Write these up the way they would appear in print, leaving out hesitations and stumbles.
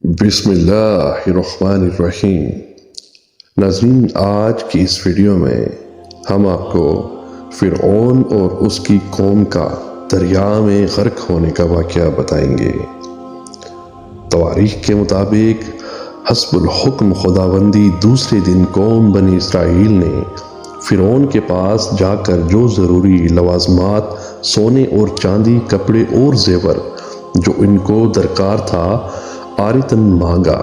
بسم اللہ الرحمن الرحیم۔ ناظرین، آج کی اس ویڈیو میں ہم آپ کو فرعون اور اس کی قوم کا دریا میں غرق ہونے کا واقعہ بتائیں گے۔ تواریخ کے مطابق حسب الحکم خداوندی دوسرے دن قوم بنی اسرائیل نے فرعون کے پاس جا کر جو ضروری لوازمات، سونے اور چاندی، کپڑے اور زیور جو ان کو درکار تھا عارتاً مانگا۔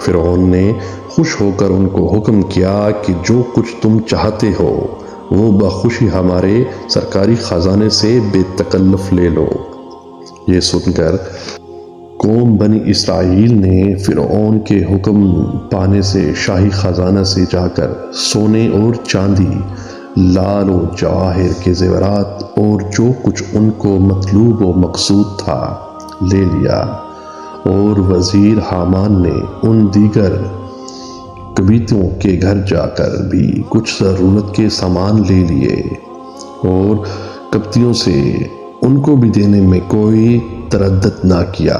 فرعون نے خوش ہو کر ان کو حکم کیا کہ جو کچھ تم چاہتے ہو وہ بخوشی ہمارے سرکاری خزانے سے بے تکلف لے لو۔ یہ سن کر قوم بنی اسرائیل نے فرعون کے حکم پانے سے شاہی خزانہ سے جا کر سونے اور چاندی، لال و جواہر کے زیورات اور جو کچھ ان کو مطلوب و مقصود تھا لے لیا، اور وزیر حامان نے ان دیگر قبیطیوں کے گھر جا کر بھی کچھ ضرورت کے سامان لے لیے، اور قبطیوں سے ان کو بھی دینے میں کوئی تردد نہ کیا،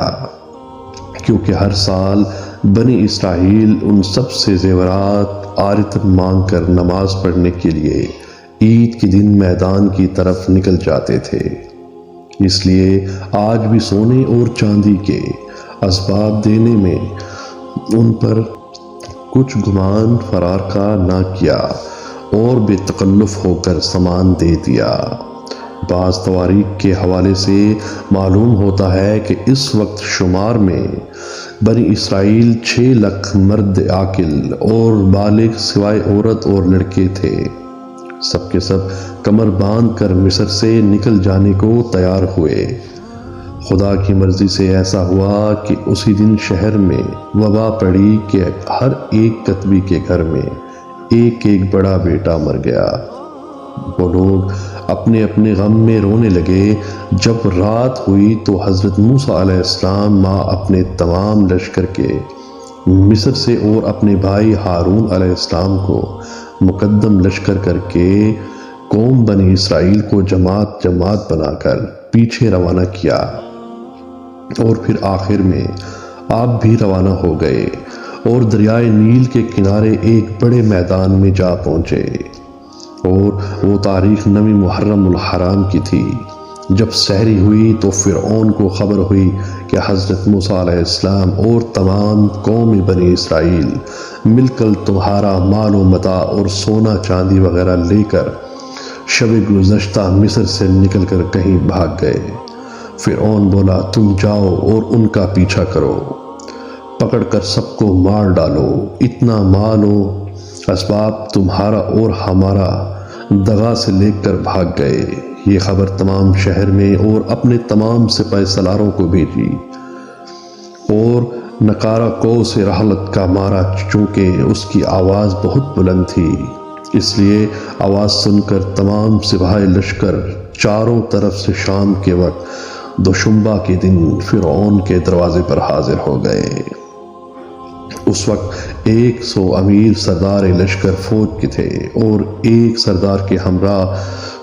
کیونکہ ہر سال بنی اسرائیل ان سب سے زیورات عارتاً مانگ کر نماز پڑھنے کے لیے عید کے دن میدان کی طرف نکل جاتے تھے۔ اس لیے آج بھی سونے اور چاندی کے اسباب دینے میں ان پر کچھ گمان فرار کا نہ کیا اور بے تکلف ہو کر سامان دے دیا۔ بعض تواریخ کے حوالے سے معلوم ہوتا ہے کہ اس وقت شمار میں بنی اسرائیل 6 لاکھ مرد عاقل اور بالغ سوائے عورت اور لڑکے تھے۔ سب کے سب کمر باندھ کر مصر سے نکل جانے کو تیار ہوئے۔ خدا کی مرضی سے ایسا ہوا کہ اسی دن شہر میں وبا پڑی کہ ہر ایک کتبی کے گھر میں ایک ایک بڑا بیٹا مر گیا۔ وہ لوگ اپنے اپنے غم میں رونے لگے۔ جب رات ہوئی تو حضرت موسیٰ علیہ السلام ماں اپنے تمام لشکر کے مصر سے اور اپنے بھائی ہارون علیہ السلام کو مقدم لشکر کر کے قوم بنی اسرائیل کو جماعت جماعت بنا کر پیچھے روانہ کیا، اور پھر آخر میں آپ بھی روانہ ہو گئے اور دریائے نیل کے کنارے ایک بڑے میدان میں جا پہنچے، اور وہ تاریخ 9 محرم الحرام کی تھی۔ جب سحری ہوئی تو فرعون کو خبر ہوئی کہ حضرت موسیٰ علیہ السلام اور تمام قوم بنی اسرائیل مل کر تمہارا مال و متاع اور سونا چاندی وغیرہ لے کر شب گزشتہ مصر سے نکل کر کہیں بھاگ گئے۔ فرعون بولا، تم جاؤ اور ان کا پیچھا کرو، پکڑ کر سب کو مار ڈالو، اتنا مال و اسباب تمہارا اور ہمارا دغا سے لے کر بھاگ گئے۔ یہ خبر تمام شہر میں اور اپنے تمام سپہ سالاروں کو بھیجی، اور نکارہ کو سے رحلت کا مارا، چونکہ اس کی آواز بہت بلند تھی، اس لیے آواز سن کر تمام سپاہی لشکر چاروں طرف سے شام کے وقت دوشنبہ کے دن فرعون کے دروازے پر حاضر ہو گئے۔ اس وقت 100 امیر سردار لشکر فوج کے تھے، اور ایک سردار کے ہمراہ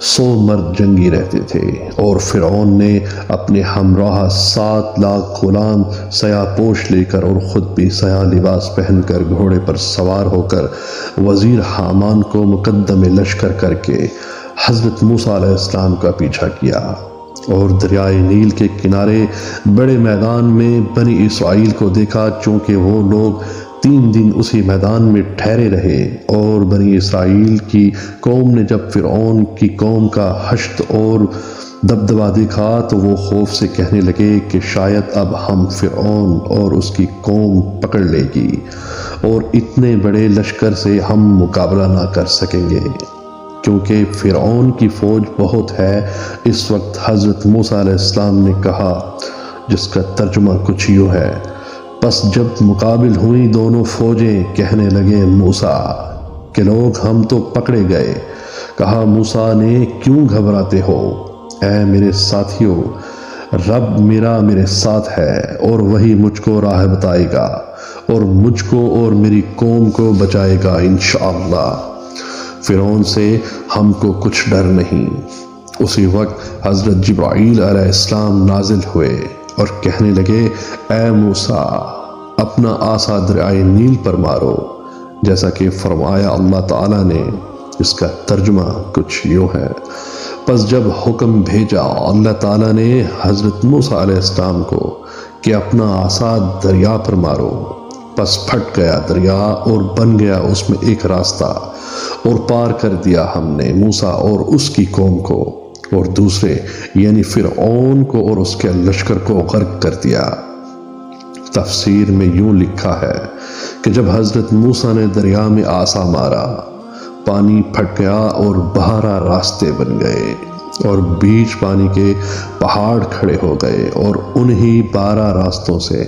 100 مرد جنگی رہتے تھے، اور فرعون نے اپنے ہمراہ 7 لاکھ غلام سیاہ پوش لے کر اور خود بھی سیاہ لباس پہن کر گھوڑے پر سوار ہو کر وزیر حامان کو مقدم لشکر کر کے حضرت موسیٰ علیہ السلام کا پیچھا کیا، اور دریائے نیل کے کنارے بڑے میدان میں بنی اسرائیل کو دیکھا، چونکہ وہ لوگ 3 دن اسی میدان میں ٹھہرے رہے۔ اور بنی اسرائیل کی قوم نے جب فرعون کی قوم کا حشد اور دبدبہ دیکھا تو وہ خوف سے کہنے لگے کہ شاید اب ہم فرعون اور اس کی قوم پکڑ لے گی، اور اتنے بڑے لشکر سے ہم مقابلہ نہ کر سکیں گے، کیونکہ فرعون کی فوج بہت ہے۔ اس وقت حضرت موسیٰ علیہ السلام نے کہا، جس کا ترجمہ کچھ یوں ہے، پس جب مقابل ہوئی دونوں فوجیں، کہنے لگے موسیٰ کہ لوگ ہم تو پکڑے گئے۔ کہا موسیٰ نے، کیوں گھبراتے ہو؟ اے میرے ساتھیوں، رب میرا میرے ساتھ ہے، اور وہی مجھ کو راہ بتائے گا، اور مجھ کو اور میری قوم کو بچائے گا انشاءاللہ۔ فرعون سے ہم کو کچھ ڈر نہیں۔ اسی وقت حضرت جبرائیل علیہ السلام نازل ہوئے اور کہنے لگے، اے موسیٰ، اپنا آسا دریائے نیل پر مارو، جیسا کہ فرمایا اللہ تعالیٰ نے۔ اس کا ترجمہ کچھ یوں ہے: پس جب حکم بھیجا اللہ تعالیٰ نے حضرت موسیٰ علیہ السلام کو کہ اپنا عصا دریا پر مارو، پس پھٹ گیا دریا اور بن گیا اس میں ایک راستہ، اور پار کر دیا ہم نے موسیٰ اور اس کی قوم کو، اور دوسرے یعنی فرعون کو اور اس کے لشکر کو غرق کر دیا۔ تفسیر میں یوں لکھا ہے کہ جب حضرت موسیٰ نے دریا میں عصا مارا، پانی پھٹ گیا اور 12 راستے بن گئے، اور بیچ پانی کے پہاڑ کھڑے ہو گئے، اور انہی 12 راستوں سے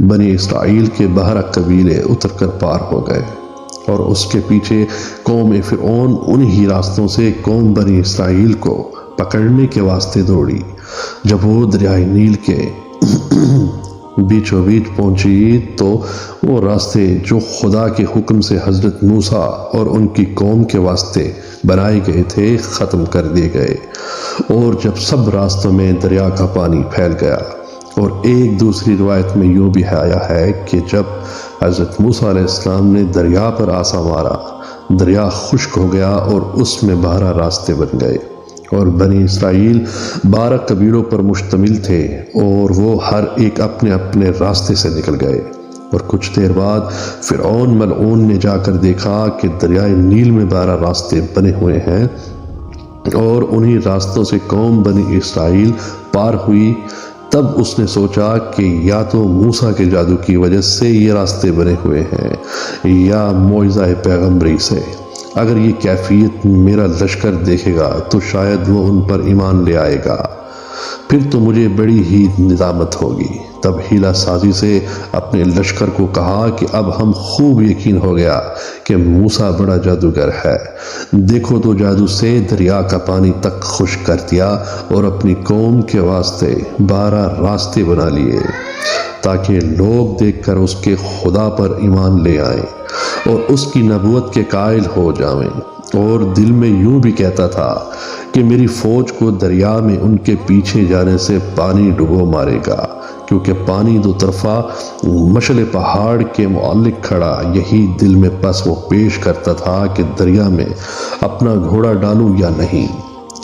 بنی اسرائیل کے 12 قبیلے اتر کر پار ہو گئے، اور اس کے پیچھے قوم فرعون انہی راستوں سے قوم بنی اسرائیل کو پکڑنے کے واسطے دوڑی۔ جب وہ دریائے نیل کے بیچوں بیچ پہنچی تو وہ راستے جو خدا کے حکم سے حضرت موسیٰ اور ان کی قوم کے واسطے بنائے گئے تھے ختم کر دیے گئے، اور جب سب راستوں میں دریا کا پانی پھیل گیا۔ اور ایک دوسری روایت میں یوں بھی آیا ہے کہ جب حضرت موسیٰ علیہ السلام نے دریا پر عصا مارا، دریا خشک ہو گیا اور اس میں 12 راستے بن گئے، اور بنی اسرائیل 12 قبیلوں پر مشتمل تھے، اور وہ ہر ایک اپنے اپنے راستے سے نکل گئے۔ اور کچھ دیر بعد فرعون ملعون نے جا کر دیکھا کہ دریائے نیل میں 12 راستے بنے ہوئے ہیں، اور انہی راستوں سے قوم بنی اسرائیل پار ہوئی۔ تب اس نے سوچا کہ یا تو موسیٰ کے جادو کی وجہ سے یہ راستے بنے ہوئے ہیں، یا معجزہ پیغمبری سے۔ اگر یہ کیفیت میرا لشکر دیکھے گا تو شاید وہ ان پر ایمان لے آئے گا، پھر تو مجھے بڑی ہی ندامت ہوگی۔ تب ہیلا سازی سے اپنے لشکر کو کہا کہ اب ہم خوب یقین ہو گیا کہ موسیٰ بڑا جادوگر ہے، دیکھو تو جادو سے دریا کا پانی تک خشک کر دیا، اور اپنی قوم کے واسطے 12 راستے بنا لیے، تاکہ لوگ دیکھ کر اس کے خدا پر ایمان لے آئیں اور اس کی نبوت کے قائل ہو جائیں۔ اور دل میں یوں بھی کہتا تھا کہ میری فوج کو دریا میں ان کے پیچھے جانے سے پانی ڈبو مارے گا، کیونکہ پانی دو طرفہ مشعل پہاڑ کے معلق کھڑا۔ یہی دل میں پس وہ پیش کرتا تھا کہ دریا میں اپنا گھوڑا ڈالوں یا نہیں۔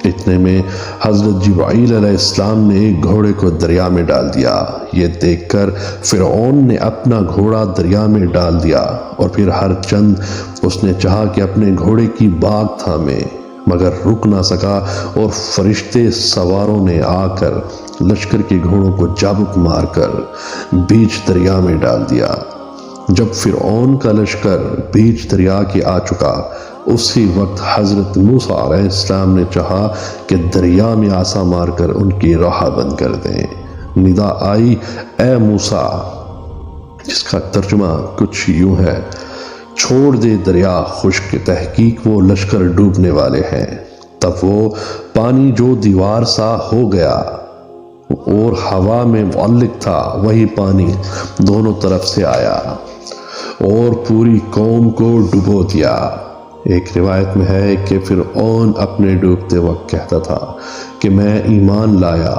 اتنے میں حضرت جبرائیل علیہ السلام نے گھوڑے کو دریا میں ڈال دیا۔ یہ دیکھ کر فرعون نے اپنا گھوڑا دریا میں ڈال دیا، اور پھر ہر چند اس نے چاہا کہ اپنے گھوڑے کی باگ تھامے، مگر رک نہ سکا، اور فرشتے سواروں نے آ کر لشکر کے گھوڑوں کو چابک مار کر بیچ دریا میں ڈال دیا۔ جب فرعون کا لشکر بیچ دریا کے آ چکا، اسی وقت حضرت موسیٰ علیہ السلام نے چاہا کہ دریا میں عصا مار کر ان کی راہ بند کر دیں۔ ندا آئی، اے موسیٰ، جس کا ترجمہ کچھ یوں ہے: چھوڑ دے دریا خشک، تحقیق وہ لشکر ڈوبنے والے ہیں۔ تب وہ پانی جو دیوار سا ہو گیا اور ہوا میں معلق تھا، وہی پانی دونوں طرف سے آیا اور پوری قوم کو ڈبو دیا۔ ایک روایت میں ہے کہ فرعون اپنے ڈوبتے وقت کہتا تھا کہ میں ایمان لایا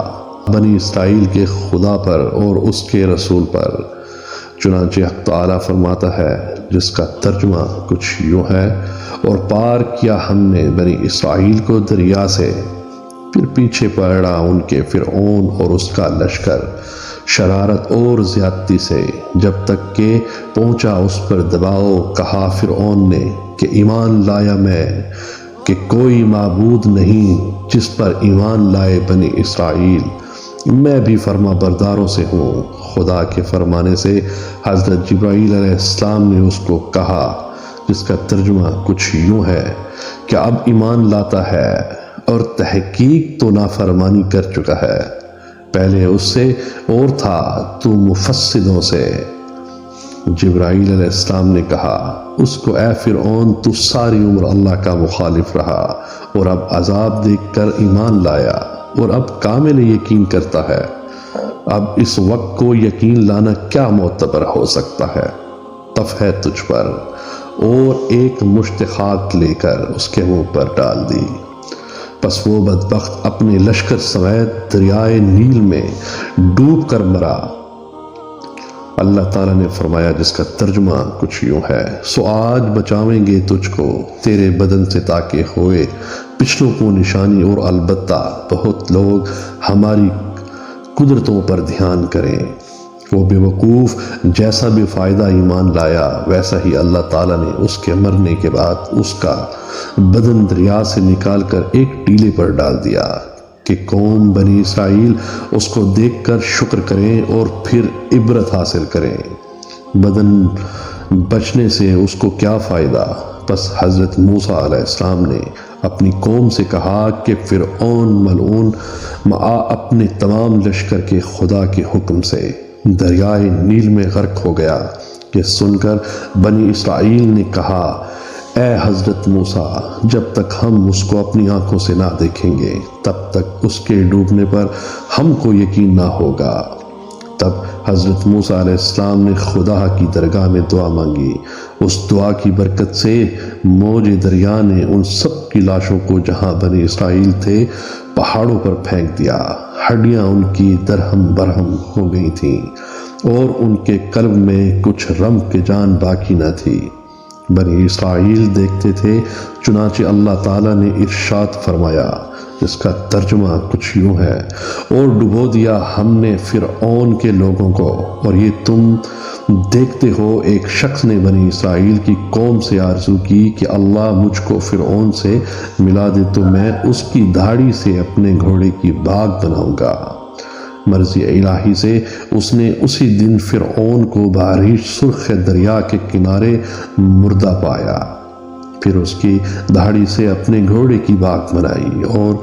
بنی اسرائیل کے خدا پر اور اس کے رسول پر۔ چنانچہ حق تعالیٰ فرماتا ہے، جس کا ترجمہ کچھ یوں ہے: اور پار کیا ہم نے بنی اسرائیل کو دریا سے، پھر پیچھے پڑا ان کے فرعون اور اس کا لشکر شرارت اور زیادتی سے، جب تک کہ پہنچا اس پر دباؤ۔ کہا فرعون نے کہ ایمان لایا میں کہ کوئی معبود نہیں جس پر ایمان لائے بنی اسرائیل، میں بھی فرما برداروں سے ہوں۔ خدا کے فرمانے سے حضرت جبرائیل علیہ السلام نے اس کو کہا، جس کا ترجمہ کچھ یوں ہے کہ اب ایمان لاتا ہے، اور تحقیق تو نافرمانی کر چکا ہے، پہلے اس سے اور تھا تو مفسدوں سے۔ جبرائیل علیہ السلام نے کہا اس کو، اے فرعون، تو ساری عمر اللہ کا مخالف رہا، اور اب عذاب دیکھ کر ایمان لایا، اور اب کامل یقین کرتا ہے۔ اب اس وقت کو یقین لانا کیا معتبر ہو سکتا ہے؟ تف ہے تجھ پر۔ اور ایک مشت خاک لے کر اس کے منہ پر ڈال دی۔ پس وہ بدبخت اپنے لشکر سمیت دریائے نیل میں ڈوب کر مرا۔ اللہ تعالیٰ نے فرمایا جس کا ترجمہ کچھ یوں ہے، سو آج بچاویں گے تجھ کو تیرے بدن سے تاکہ ہوئے پچھلوں کو نشانی، اور البتہ بہت لوگ ہماری قدرتوں پر دھیان کریں۔ وہ بے وقوف جیسا بھی فائدہ ایمان لایا ویسا ہی اللہ تعالیٰ نے اس کے مرنے کے بعد اس کا بدن دریا سے نکال کر ایک ٹیلے پر ڈال دیا کہ قوم بنی اسرائیل اس کو دیکھ کر شکر کریں اور پھر عبرت حاصل کریں۔ بدن بچنے سے اس کو کیا فائدہ؟ پس حضرت موسیٰ علیہ السلام نے اپنی قوم سے کہا کہ فرعون ملعون مع اپنے تمام لشکر کے خدا کے حکم سے دریائے نیل میں غرق ہو گیا۔ یہ سن کر بنی اسرائیل نے کہا، اے حضرت موسیٰ، جب تک ہم اس کو اپنی آنکھوں سے نہ دیکھیں گے تب تک اس کے ڈوبنے پر ہم کو یقین نہ ہوگا۔ تب حضرت موسیٰ علیہ السلام نے خدا کی درگاہ میں دعا مانگی۔ اس دعا کی برکت سے موج دریا نے ان سب کی لاشوں کو جہاں بنی اسرائیل تھے پہاڑوں پر پھینک دیا۔ ہڈیاں ان کی درہم برہم ہو گئی تھیں اور ان کے قلب میں کچھ رم کے جان باقی نہ تھی۔ بنی اسرائیل دیکھتے تھے، چنانچہ اللہ تعالیٰ نے ارشاد فرمایا جس کا ترجمہ کچھ یوں ہے، اور ڈبو دیا ہم نے فرعون کے لوگوں کو، اور یہ تم دیکھتے ہو ایک شخص نے بنی اسرائیل کی قوم سے آرزو کی کہ اللہ مجھ کو فرعون سے ملا دے تو میں اس کی داڑھی سے اپنے گھوڑے کی باگ بناؤں گا۔ مرضی الہی سے اس نے اسی دن فرعون کو باریش سرخ دریا کے کنارے مردہ پایا۔ پھر اس کی داڑھی سے اپنے گھوڑے کی باگ بنائی، اور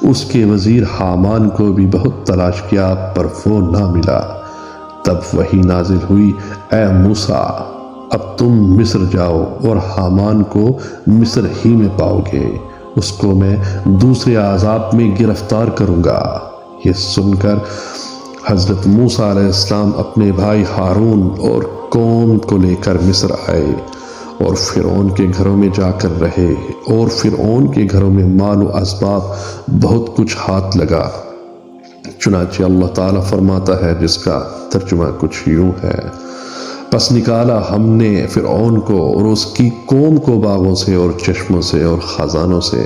اس کے وزیر حامان کو بھی بہت تلاش کیا پر وہ نہ ملا۔ تب وحی نازل ہوئی، اے موسیٰ، اب تم مصر جاؤ اور حامان کو مصر ہی میں پاؤ گے، اس کو میں دوسرے عذاب میں گرفتار کروں گا۔ یہ سن کر حضرت موسیٰ علیہ السلام اپنے بھائی ہارون اور قوم کو لے کر مصر آئے اور فرعون کے گھروں میں جا کر رہے، اور فرعون کے گھروں میں مال و اسباب بہت کچھ ہاتھ لگا۔ چنانچہ اللہ تعالیٰ فرماتا ہے جس کا ترجمہ کچھ یوں ہے، پس نکالا ہم نے فرعون کو اور اس کی قوم کو باغوں سے اور چشموں سے اور خزانوں سے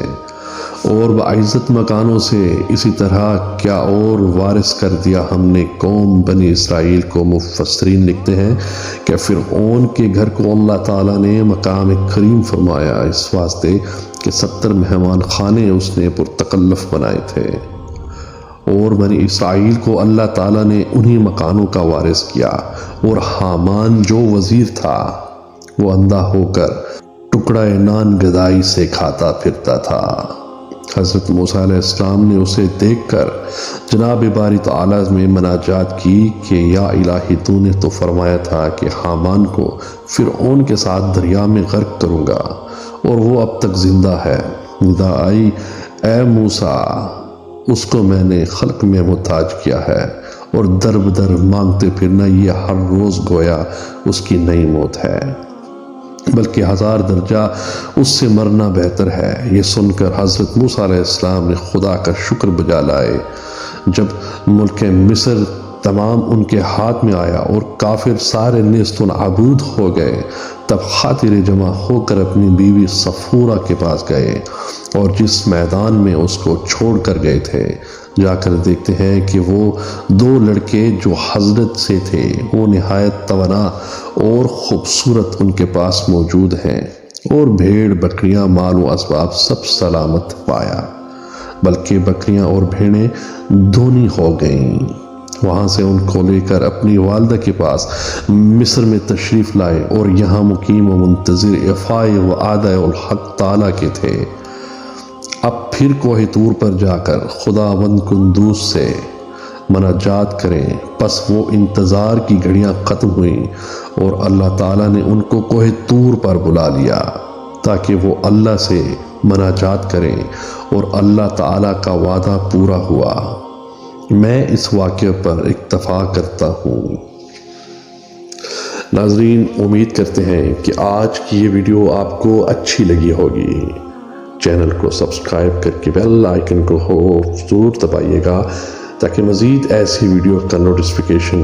اور باعزت مکانوں سے، اسی طرح کیا اور وارث کر دیا ہم نے قوم بنی اسرائیل کو۔ مفسرین لکھتے ہیں کہ فرعون کے گھر کو اللہ تعالیٰ نے مقام کریم فرمایا اس واسطے کہ 70 مہمان خانے اس نے پرتکلف بنائے تھے، اور بنی اسرائیل کو اللہ تعالیٰ نے انہی مکانوں کا وارث کیا۔ اور حامان جو وزیر تھا وہ اندھا ہو کر ٹکڑا نان گدائی سے کھاتا پھرتا تھا۔ حضرت موسیٰ علیہ السلام نے اسے دیکھ کر جناب باری تعالیٰ میں مناجات کی کہ یا الہی، تو نے تو فرمایا تھا کہ حامان کو فرعون کے ساتھ دریا میں غرق کروں گا، اور وہ اب تک زندہ ہے۔ ندا آئی، اے موسیٰ، اس کو میں نے خلق میں محتاج کیا ہے، اور در بدر مانگتے پھرنا یہ ہر روز گویا اس کی نئی موت ہے، بلکہ 1000 درجہ اس سے مرنا بہتر ہے۔ یہ سن کر حضرت موسیٰ علیہ السلام نے خدا کا شکر بجا لائے۔ جب ملک مصر تمام ان کے ہاتھ میں آیا اور کافر سارے نیست و نابود ہو گئے، تب خاطر جمع ہو کر اپنی بیوی صفورہ کے پاس گئے، اور جس میدان میں اس کو چھوڑ کر گئے تھے جا کر دیکھتے ہیں کہ وہ 2 لڑکے جو حضرت سے تھے وہ نہایت توانا اور خوبصورت ان کے پاس موجود ہیں، اور بھیڑ بکریاں مال و اسباب سب سلامت پایا، بلکہ بکریاں اور بھیڑیں دونی ہو گئیں۔ وہاں سے ان کو لے کر اپنی والدہ کے پاس مصر میں تشریف لائے، اور یہاں مقیم و منتظر افائے و آدائے الحق تعالیٰ کے تھے۔ اب پھر کوہ طور پر جا کر خداوند قدوس سے مناجات کریں۔ پس وہ انتظار کی گھڑیاں ختم ہوئیں، اور اللہ تعالیٰ نے ان کو کوہ طور پر بلا لیا تاکہ وہ اللہ سے مناجات کریں، اور اللہ تعالیٰ کا وعدہ پورا ہوا۔ میں اس واقعے پر اکتفا کرتا ہوں۔ ناظرین، امید کرتے ہیں کہ آج کی یہ ویڈیو آپ کو اچھی لگی ہوگی۔ چینل کو سبسکرائب کر کے بیل آئیکن کو ضرور دبائیے گا تاکہ مزید ایسی ویڈیو کا نوٹیفیکیشن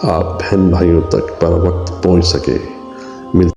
آپ بہن بھائیوں تک بر وقت پہنچ سکے۔